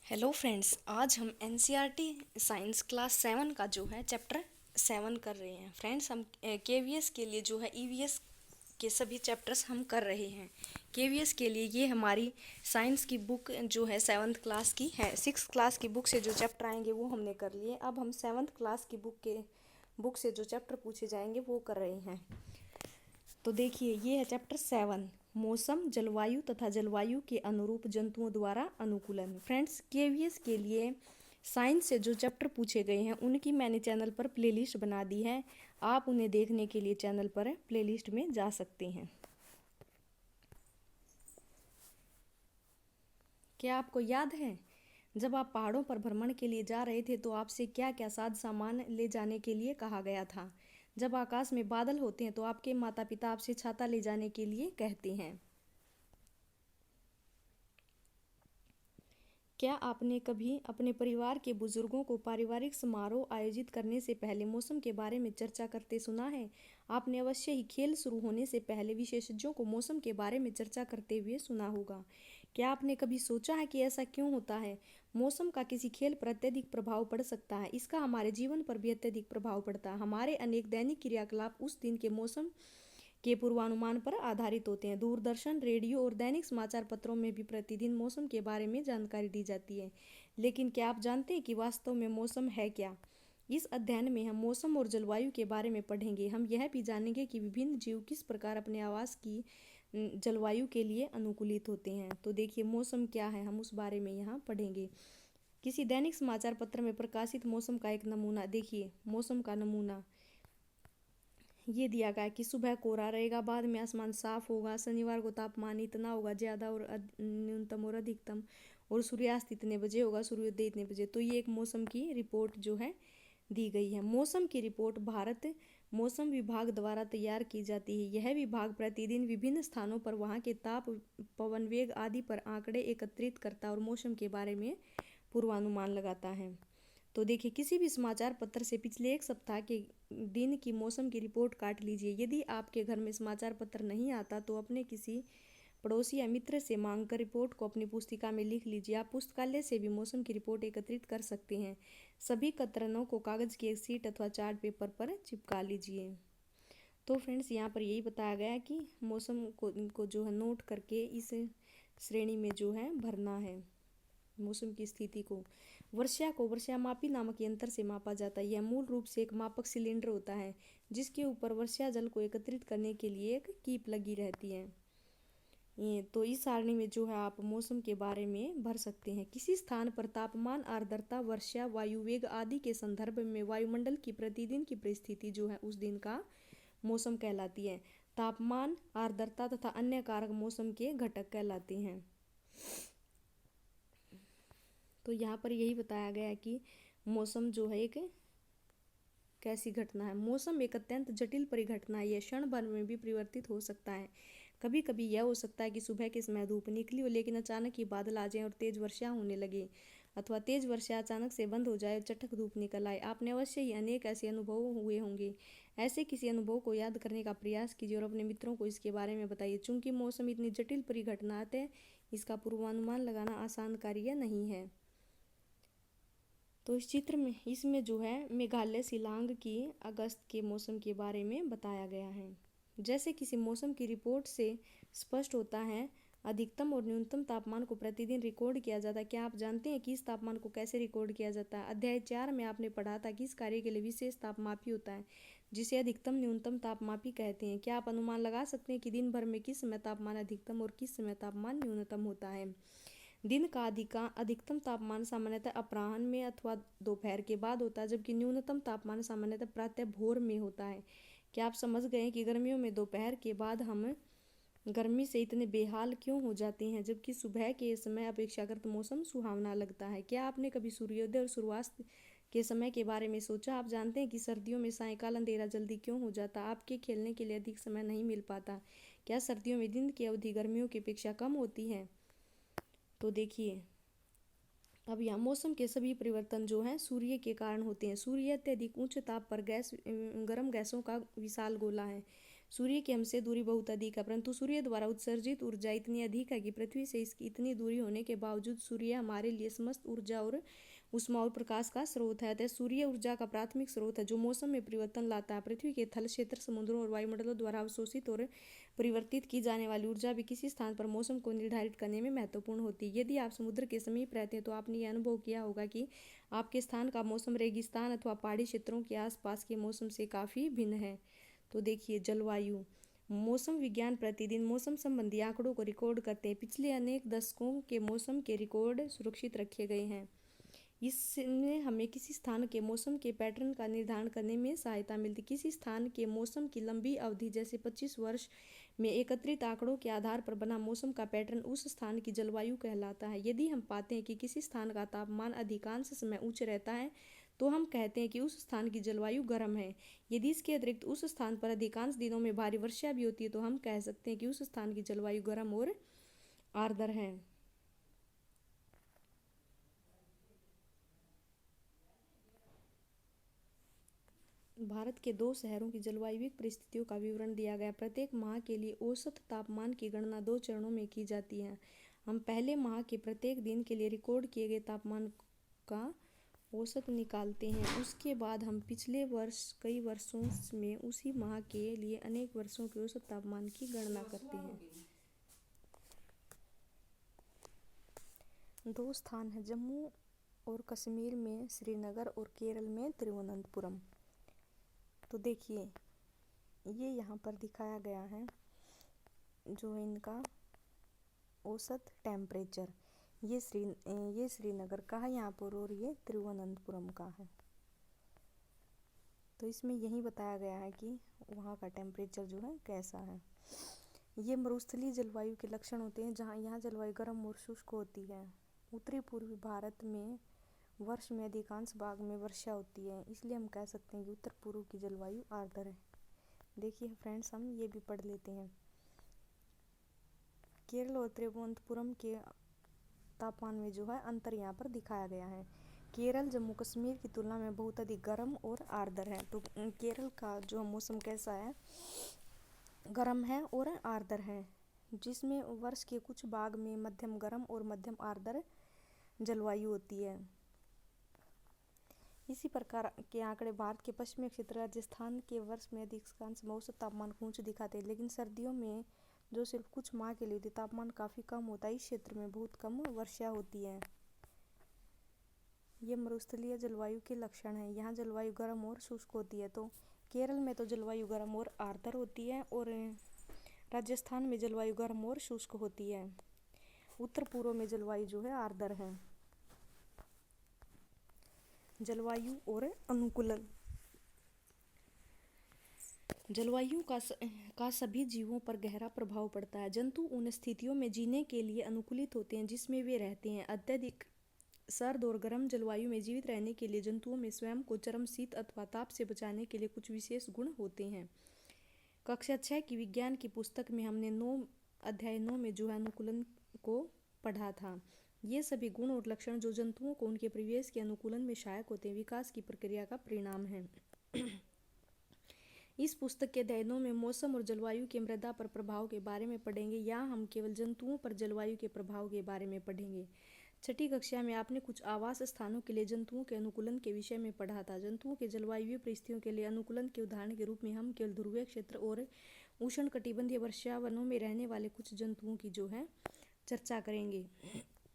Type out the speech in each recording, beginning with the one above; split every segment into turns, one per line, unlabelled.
Hello friends, आज हम NCERT science class 7 का जो है चैप्टर 7 कर रहे हैं। फ्रेंड्स, हम केवीएस के लिए जो है ईवीएस के सभी चैप्टर्स हम कर रहे हैं। केवीएस के लिए ये हमारी साइंस की बुक जो है 7th क्लास की है। 6th क्लास की बुक से जो चैप्टर आएंगे वो हमने कर लिए। अब हम 7th क्लास की बुक से जो चैप्टर पूछे जाएंगे वो कर रहे हैं। तो देखिए, ये है चैप्टर 7, मौसम, जलवायु तथा जलवायु के अनुरूप जंतुओं द्वारा अनुकूलन। फ्रेंड्स, केवीएस के लिए साइंस से जो चैप्टर पूछे गए हैं उनकी मैंने चैनल पर प्लेलिस्ट बना दी है। आप उन्हें देखने के लिए चैनल पर प्लेलिस्ट में जा सकते हैं। क्या आपको याद है, जब आप पहाड़ों पर भ्रमण के लिए जा रहे थे तो आपसे क्या क्या साज सामान ले जाने के लिए कहा गया था? जब आकाश में बादल होते हैं तो आपके माता पिता आपसे छाता ले जाने के लिए कहते हैं। क्या आपने कभी अपने परिवार के बुजुर्गों को पारिवारिक समारोह आयोजित करने से पहले मौसम के बारे में चर्चा करते सुना है? आपने अवश्य ही खेल शुरू होने से पहले विशेषज्ञों को मौसम के बारे में चर्चा करते हुए सुना होगा। क्या आपने कभी सोचा है कि ऐसा क्यों होता है? मौसम का किसी खेल पर अत्यधिक प्रभाव पड़ सकता है, इसका हमारे जीवन पर भी अत्यधिक प्रभाव पड़ता है। हमारे अनेक दैनिक क्रियाकलाप उस दिन के मौसम के पूर्वानुमान पर आधारित होते हैं। दूरदर्शन, रेडियो और दैनिक समाचार पत्रों में भी प्रतिदिन मौसम के बारे में जानकारी दी जाती है। लेकिन क्या आप जानते हैं कि वास्तव में मौसम है क्या? इस अध्ययन में हम मौसम और जलवायु के बारे में पढ़ेंगे। हम यह भी जानेंगे कि विभिन्न जीव किस प्रकार अपने आवास की जलवायु के लिए अनुकूलित होते हैं। तो देखिए, मौसम क्या है, हम उस बारे में यहाँ पढ़ेंगे। किसी दैनिक समाचार पत्र में प्रकाशित मौसम का एक नमूना देखिए। मौसम का नमूना ये दिया गया है कि सुबह कोहरा रहेगा, बाद में आसमान साफ होगा, शनिवार को तापमान इतना होगा, ज़्यादा और न्यूनतम और अधिकतम, और सूर्यास्त इतने बजे होगा, सूर्योदय इतने बजे। तो ये एक मौसम की रिपोर्ट जो है दी गई है। मौसम की रिपोर्ट भारत मौसम विभाग द्वारा तैयार की जाती है। यह विभाग प्रतिदिन विभिन्न स्थानों पर वहाँ के ताप, पवन वेग आदि पर आंकड़े एकत्रित करता है और मौसम के बारे में पूर्वानुमान लगाता है। तो देखिए, किसी भी समाचार पत्र से पिछले एक सप्ताह के दिन की मौसम की रिपोर्ट काट लीजिए। यदि आपके घर में समाचार पत्र नहीं आता तो अपने किसी पड़ोसी या मित्र से मांगकर रिपोर्ट को अपनी पुस्तिका में लिख लीजिए। आप पुस्तकालय से भी मौसम की रिपोर्ट एकत्रित कर सकते हैं। सभी कतरनों को कागज की एक शीट अथवा चार्ट पेपर पर चिपका लीजिए। तो फ्रेंड्स, यहाँ पर यही बताया गया है कि मौसम को जो है नोट करके इस श्रेणी में जो है भरना है। मौसम की स्थिति को वर्षामापी नामक यंत्र से मापा जाता है। यह मूल रूप से एक मापक सिलेंडर होता है जिसके ऊपर वर्षा जल को एकत्रित करने के लिए एक कीप लगी रहती है। ये तो इस सारणी में जो है आप मौसम के बारे में भर सकते हैं। किसी स्थान पर तापमान, आर्द्रता, वर्षा, वायु वेग आदि के संदर्भ में वायुमंडल की प्रतिदिन की परिस्थिति जो है उस दिन का मौसम कहलाती है। तापमान, आर्द्रता तथा अन्य कारक मौसम के घटक कहलाते हैं। तो यहाँ पर यही बताया गया है कि मौसम जो है एक कैसी घटना है। मौसम एक अत्यंत जटिल परिघटना है। यह क्षण भर में भी परिवर्तित हो सकता है। कभी कभी यह हो सकता है कि सुबह के समय धूप निकली हो लेकिन अचानक ही बादल आ जाए और तेज वर्षा होने लगे, अथवा तेज वर्षा अचानक से बंद हो जाए और चटक धूप निकल आए। आपने अवश्य ही अनेक ऐसे अनुभव हुए होंगे। ऐसे किसी अनुभव को याद करने का प्रयास कीजिए और अपने मित्रों को इसके बारे में बताइए। चूंकि मौसम इतनी जटिल परिघटना है, इसका पूर्वानुमान लगाना आसान कार्य नहीं है। तो इस चित्र में इसमें जो है मेघालय शिलांग की अगस्त के मौसम के बारे में बताया गया है। जैसे किसी मौसम की रिपोर्ट से स्पष्ट होता है, अधिकतम और न्यूनतम तापमान को प्रतिदिन रिकॉर्ड किया जाता है। क्या आप जानते हैं कि इस तापमान को कैसे रिकॉर्ड किया जाता है? अध्याय 4 में आपने पढ़ा था कि इस कार्य के लिए विशेष तापमापी होता है जिसे अधिकतम न्यूनतम तापमापी कहते हैं। क्या आप अनुमान लगा सकते हैं कि दिन भर में किस समय तापमान अधिकतम और किस समय तापमान न्यूनतम होता है? दिन का अधिकतम तापमान सामान्यतः अपराह्न में अथवा दोपहर के बाद होता है, जबकि न्यूनतम तापमान सामान्यतः प्रातः भोर में होता है। क्या आप समझ गए कि गर्मियों में दोपहर के बाद हम गर्मी से इतने बेहाल क्यों हो जाते हैं, जबकि सुबह के समय अपेक्षाकृत मौसम सुहावना लगता है? क्या आपने कभी सूर्योदय और सूर्यास्त के समय के बारे में सोचा? आप जानते हैं कि सर्दियों में सायंकाल अंधेरा जल्दी क्यों हो जाता? आपके खेलने के लिए अधिक समय नहीं मिल पाता? क्या सर्दियों में दिन की अवधि गर्मियों की अपेक्षा कम होती है? तो देखिए, अब यहाँ मौसम के सभी परिवर्तन जो हैं सूर्य के कारण होते हैं। सूर्य अत्यधिक उच्च ताप पर गर्म गैसों का विशाल गोला है। सूर्य की हमसे दूरी बहुत अधिक है, परंतु सूर्य द्वारा उत्सर्जित ऊर्जा इतनी अधिक है कि पृथ्वी से इसकी इतनी दूरी होने के बावजूद सूर्य हमारे लिए समस्त ऊर्जा और उष्मा और प्रकाश का स्रोत है। अतः सूर्य ऊर्जा का प्राथमिक स्रोत है जो मौसम में परिवर्तन लाता है। पृथ्वी के थल क्षेत्र, समुद्रों और वायुमंडलों द्वारा अवशोषित और परिवर्तित की जाने वाली ऊर्जा भी किसी स्थान पर मौसम को निर्धारित करने में महत्वपूर्ण होती है। यदि आप समुद्र के समीप रहते हैं तो आपने यह अनुभव किया होगा कि आपके स्थान का मौसम रेगिस्तान अथवा पहाड़ी क्षेत्रों के आसपास के मौसम से काफ़ी भिन्न है। तो देखिए, जलवायु। मौसम विज्ञान प्रतिदिन मौसम संबंधी आंकड़ों को रिकॉर्ड करते हैं। पिछले अनेक दशकों के मौसम के रिकॉर्ड सुरक्षित रखे गए हैं। इसमें हमें किसी स्थान के मौसम के पैटर्न का निर्धारण करने में सहायता मिलती है। किसी स्थान के मौसम की लंबी अवधि जैसे 25 वर्ष में एकत्रित आंकड़ों के आधार पर बना मौसम का पैटर्न उस स्थान की जलवायु कहलाता है। यदि हम पाते हैं कि किसी स्थान का तापमान अधिकांश समय उच्च रहता है तो हम कहते हैं कि उस स्थान की जलवायु गर्म है। यदि इसके अतिरिक्त उस स्थान पर अधिकांश दिनों में भारी वर्षा भी होती है तो हम कह सकते हैं कि उस स्थान की जलवायु गर्म और आर्द्र है। भारत के 2 शहरों की जलवायु परिस्थितियों का विवरण दिया गया। प्रत्येक माह के लिए औसत तापमान की गणना 2 चरणों में की जाती है। हम पहले माह के प्रत्येक दिन के लिए रिकॉर्ड किए गए तापमान का औसत निकालते हैं। उसके बाद हम पिछले वर्ष कई वर्षों में उसी माह के लिए अनेक वर्षों के औसत तापमान की गणना करते हैं। 2 स्थान हैं, जम्मू और कश्मीर में श्रीनगर और केरल में तिरुवनंतपुरम। तो देखिए, ये यहाँ पर दिखाया गया है जो है इनका औसत टेम्परेचर। ये श्रीनगर का है यहाँ पर और ये तिरुवनंतपुरम का है। तो इसमें यही बताया गया है कि वहाँ का टेम्परेचर जो है कैसा है। ये मरुस्थलीय जलवायु के लक्षण होते हैं जहाँ यहाँ जलवायु गर्म और शुष्क होती है। उत्तरी पूर्वी भारत में वर्ष में अधिकांश भाग में वर्षा होती है, इसलिए हम कह सकते हैं कि उत्तर पूर्व की जलवायु आर्द्र है। देखिए फ्रेंड्स, हम ये भी पढ़ लेते हैं। केरल और तिरुवनंतपुरम के तापमान में जो है अंतर यहाँ पर दिखाया गया है। केरल जम्मू कश्मीर की तुलना में बहुत अधिक गर्म और आर्द्र है। तो केरल का जो मौसम कैसा है, गर्म है और आर्द्र है, जिसमें वर्ष के कुछ भाग में मध्यम गर्म और मध्यम आर्द्र जलवायु होती है। इसी प्रकार के आंकड़े भारत के पश्चिमी क्षेत्र राजस्थान के वर्ष में अधिकांश औसत तापमान को ऊंच दिखाते हैं, लेकिन सर्दियों में जो सिर्फ कुछ माह के लिए तापमान काफ़ी कम होता है। इस क्षेत्र में बहुत कम वर्षा होती है। ये मरुस्थलीय जलवायु के लक्षण हैं। यहाँ जलवायु गर्म और शुष्क होती है। तो केरल में तो जलवायु गर्म और आर्द्र होती है और राजस्थान में जलवायु गर्म और शुष्क होती है। उत्तर पूर्व में जलवायु जो है आर्द्र है। जलवायु और अनुकूलन। जलवायु का सभी जीवों पर गहरा प्रभाव पड़ता है। जंतु उन स्थितियों में जीने के लिए अनुकूलित होते हैं जिसमें वे रहते हैं। अत्यधिक सर्द और गर्म जलवायु में जीवित रहने के लिए जंतुओं में स्वयं को चरम शीत अथवा ताप से बचाने के लिए कुछ विशेष गुण होते हैं। कक्षा 6 की विज्ञान की पुस्तक में हमने अध्याय 9 में जो है अनुकूलन को पढ़ा था। ये सभी गुण और लक्षण जो जंतुओं को उनके परिवेश के अनुकूलन में सहायक होते हैं, विकास की प्रक्रिया का परिणाम है। इस पुस्तक के अध्ययनों में मौसम और जलवायु के मृदा पर प्रभाव के बारे में पढ़ेंगे। यहाँ हम केवल जंतुओं पर जलवायु के प्रभाव के बारे में पढ़ेंगे। 6ठी कक्षा में आपने कुछ आवास स्थानों के लिए जंतुओं के अनुकूलन के विषय में पढ़ा था। जंतुओं के जलवायु परिस्थितियों के लिए अनुकूलन के उदाहरण के रूप में हम केवल ध्रुवीय क्षेत्र और उष्णकटिबंधीय वर्षावनों में रहने वाले कुछ जंतुओं की जो है चर्चा करेंगे।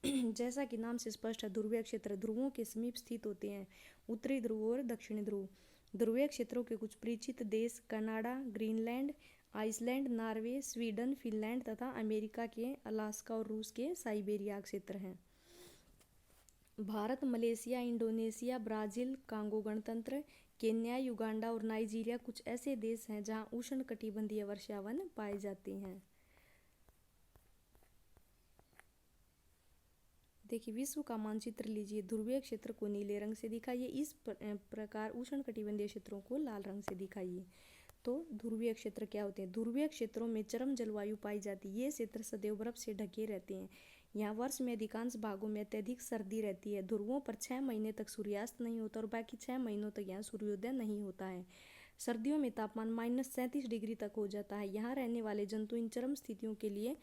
जैसा कि नाम से स्पष्ट है, ध्रुवीय क्षेत्र ध्रुवों के समीप स्थित होते हैं। उत्तरी ध्रुव और दक्षिणी ध्रुव। ध्रुवीय क्षेत्रों के कुछ परिचित देश Canada, Greenland, Iceland, Norway, Sweden, Finland तथा अमेरिका के अलास्का और रूस के साइबेरिया क्षेत्र हैं। Bharat, Malaysia, Indonesia, Brazil, Congo गणतंत्र, केन्या, युगांडा और नाइजीरिया कुछ ऐसे देश हैं जहां उष्णकटिबंधीय वर्षावन पाए जाते हैं। देखिए, विश्व का मानचित्र लीजिए। ध्रुवीय क्षेत्र को नीले रंग से दिखाइए, इस प्रकार उष्णकटिबंधीय क्षेत्रों को लाल रंग से दिखाइए। तो ध्रुवीय क्षेत्र क्या होते हैं? ध्रुवीय क्षेत्रों में चरम जलवायु पाई जाती है। ये क्षेत्र सदैव बर्फ से ढके रहते हैं। यहाँ वर्ष में अधिकांश भागों में अत्यधिक सर्दी रहती है। ध्रुवों पर 6 महीने तक सूर्यास्त नहीं होता और बाकी 6 महीनों तक यहाँ सूर्योदय नहीं होता है। सर्दियों में तापमान -37 डिग्री तक हो जाता है। यहाँ रहने वाले जंतु इन चरम स्थितियों के लिए